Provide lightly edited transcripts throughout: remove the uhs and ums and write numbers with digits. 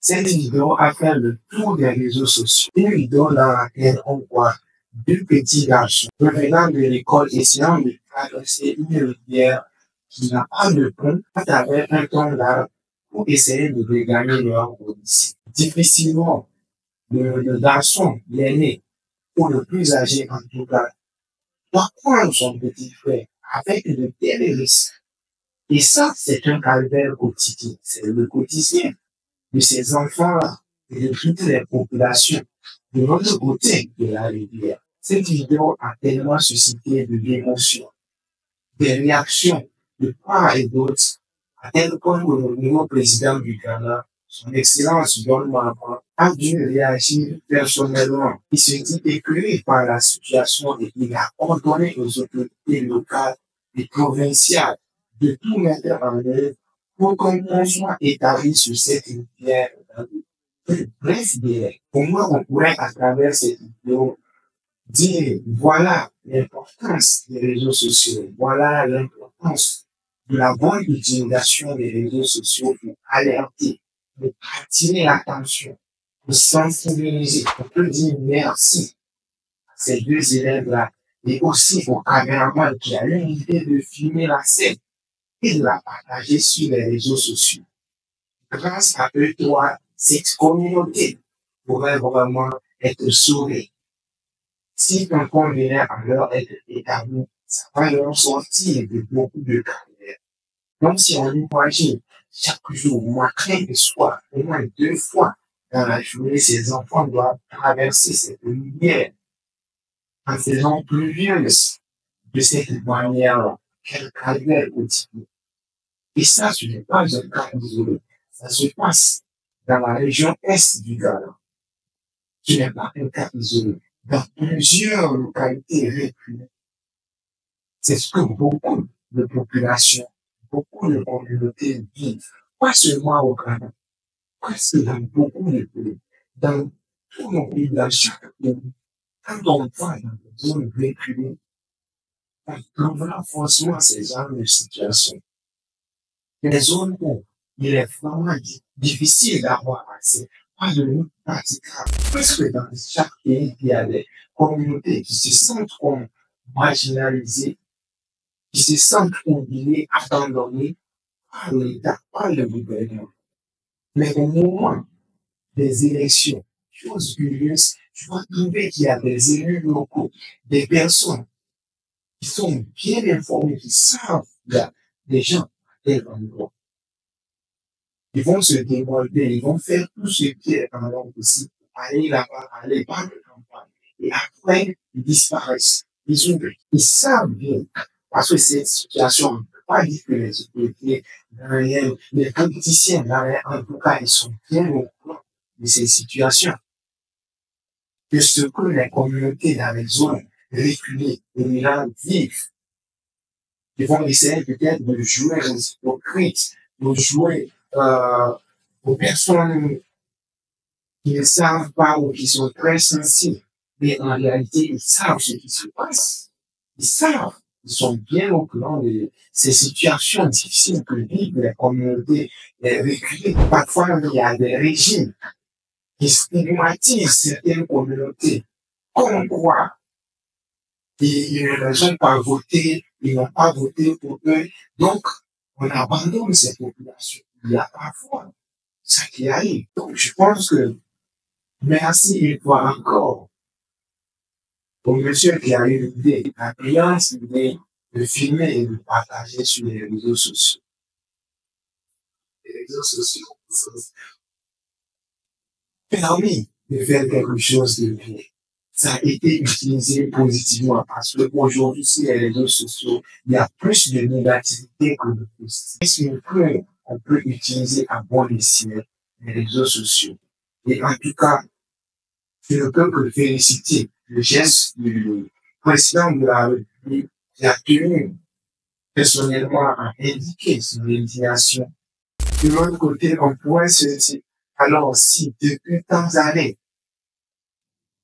Cette vidéo a fait le tour des réseaux sociaux. Une vidéo dans laquelle on voit deux petits garçons revenant de l'école essayant de traverser une rivière qui n'a pas de pont à travers un temps d'arbre pour essayer de regagner leur lycée. Difficilement, le garçon, l'aîné, ou le plus âgé en tout cas, doit prendre son petit frère avec de tels risques. Et ça, c'est un calvaire quotidien. C'est le quotidien de ces enfants-là et de toutes les populations de l'autre côté de la rivière. Cette vidéo a tellement suscité de l'émotion, des réactions de part et d'autre, à tel point que le nouveau président du Ghana, son Excellence John Mahama, a dû réagir personnellement. Il se dit éclairé par la situation et il a ordonné aux autorités locales et provinciales de tout mettre en œuvre pour qu'on soit établi sur cette rivière dans le plus bref délai. Pour moi, on pourrait, à travers cette vidéo, dire voilà l'importance des réseaux sociaux, voilà l'importance de la bonne utilisation des réseaux sociaux pour alerter, pour attirer l'attention, pour sensibiliser. On peut dire merci à ces deux élèves-là et aussi au caméraman qui a eu l'idée de filmer la scène et de la partager sur les réseaux sociaux. Grâce à eux trois, cette communauté pourrait vraiment être sauvée. Si un pont venait à leur être établi, ça va leur sortir de beaucoup de carrières. Même si on imagine chaque jour, matin et soir, au moins 2 fois dans la journée, ces enfants doivent traverser cette rivière en saison pluvieuse de cette manière-là. Quel calvaire quotidien. Et ça, ce n'est pas un cas isolé. Ça se passe dans la région est du Ghana. Ce n'est pas un cas isolé. Dans plusieurs localités reculées. C'est ce que beaucoup de populations, beaucoup de communautés vivent. Pas seulement au Ghana, presque dans beaucoup de pays. Dans tous nos pays, dans chaque pays, quand on va dans des zones reculées, on trouvera forcément ces genres de situations. Les zones où il est vraiment difficile d'avoir accès, pas de nous praticables. Presque dans chaque pays, il y a des communautés qui se sentent comme marginalisées, qui se sentent oubliées, abandonnées par l'État, par le gouvernement. Mais au moment des élections, chose curieuse, tu vas trouver qu'il y a des élus locaux, des personnes qui sont bien informées, qui savent qu'il y a des gens à tel endroit. Ils vont se dévoiler, ils vont faire tout ce qui est en leur possible pour aller là-bas, aller par le campagne. Et après, ils disparaissent. Ils oublient. Ils savent bien. Parce que cette situation, on ne peut pas dire que les autorités, les politiciens, en tout cas, ils sont bien au courant de ces situations. Que ce que les communautés dans les zones reculées, dominantes vivent, ils vont essayer peut-être de jouer aux hypocrites, de jouer aux personnes qui ne savent pas ou qui sont très sensibles. Mais en réalité, ils savent ce qui se passe. Ils savent. Ils sont bien au courant de ces situations difficiles que vivent les communautés reculées. Parfois, il y a des régimes qui stigmatisent certaines communautés. Comme quoi, ils ne ont pas voté, ils n'ont pas voté pour eux. Donc, on abandonne ces populations. Il y a parfois ça qui arrive. Donc, je pense que merci une fois encore au monsieur qui a eu l'idée, la brillante idée de filmer et de partager sur les réseaux sociaux. Les réseaux sociaux permis de faire quelque chose de bien. Ça a été utilisé positivement parce qu'aujourd'hui, sur les réseaux sociaux, il y a plus de négativité que de positivité. On peut utiliser à bon escient les réseaux sociaux. Et en tout cas, je ne peux que féliciter le geste du président de la République qui a tenu personnellement à indiquer son indignation. De l'autre côté, on pourrait se dire, alors si depuis tant d'années,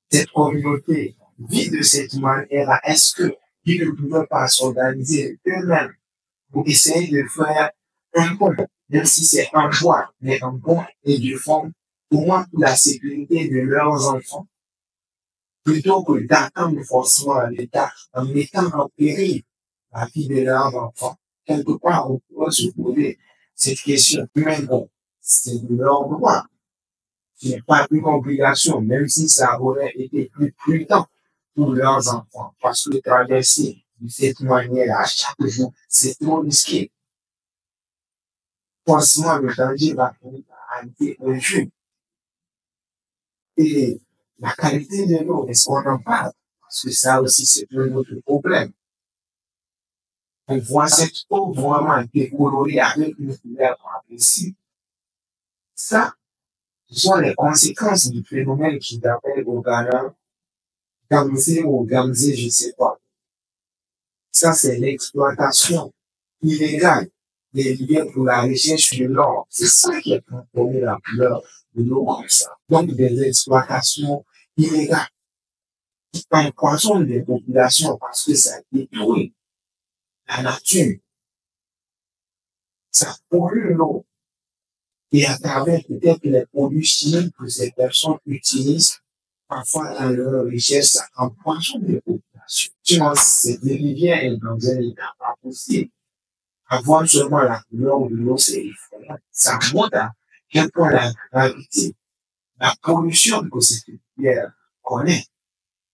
cette communauté vit de cette manière, est-ce qu'ils ne pouvaient pas s'organiser eux-mêmes pour essayer de faire un pont, même si c'est en joie, mais un pont et du fond au moins pour la sécurité de leurs enfants, plutôt que d'attendre forcément l'État en mettant en péril la vie de leurs enfants. Quelque part, on peut se poser cette question. Mais bon, c'est de leur droit. Ce n'est pas une obligation, même si ça aurait été plus prudent pour leurs enfants. Parce que traverser de cette manière à chaque jour, c'est trop risqué. Forcément, le danger va finir par arriver un jour. Et la qualité de l'eau, est-ce qu'on en parle? Parce que ça aussi, c'est un autre problème. On voit cette eau vraiment décolorée avec une couleur agressive. Ça, ce sont les conséquences du phénomène qui appelle au Ghana, Gamzé ou Gamzé, je ne sais pas. Ça, c'est l'exploitation illégale des lieux pour la recherche de l'or. C'est ça qui est transformé la couleur de l'eau comme ça. Donc, des exploitations illégales qui empoisonnent les populations parce que ça détruit la nature, ça pollue l'eau. Et à travers peut-être les produits chimiques que ces personnes utilisent, parfois dans leur richesse, ça empoisonne les populations. Sinon, cette rivière est dans un état pas possible. Avoir seulement la couleur de l'eau, c'est effrayant. Ça montre à quel point la gravité, la pollution que cette rivière connaît.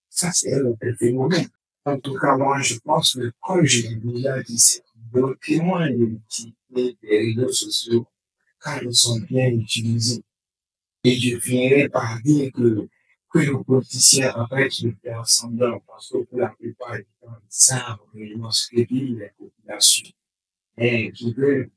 Ça, c'est un autre phénomène. En tout cas, moi, je pense que, comme je l'ai déjà dit, c'est le témoin de l'utilité des réseaux sociaux quand ils sont bien utilisés. Et je finirai par dire que les politiciens arrêtent de faire semblant parce que pour la plupart du temps, ils savent réellement ce que vivent les populations. Et qui veulent,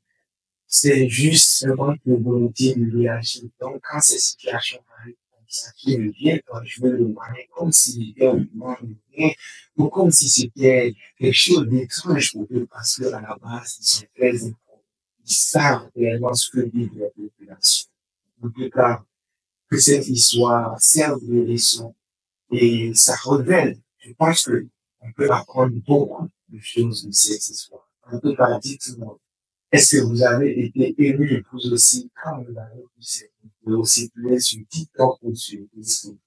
c'est juste seulement pour volonté de réagir. Donc, quand ces situations arrivent comme ça, qui revient quand je veux le marier, comme s'il était au moment de rien, ou comme si c'était quelque chose d'étrange pour eux, parce que à la base, ils sont très informés. Ils savent réellement ce que vivent les populations. En tout cas, que cette histoire serve de leçon et ça révèle. Je pense que on peut apprendre beaucoup de choses de cette histoire. En tout cas, dites-moi, est-ce que vous avez été ému vous aussi quand vous avez vu cette vidéo circuler sur TikTok ou sur Facebook?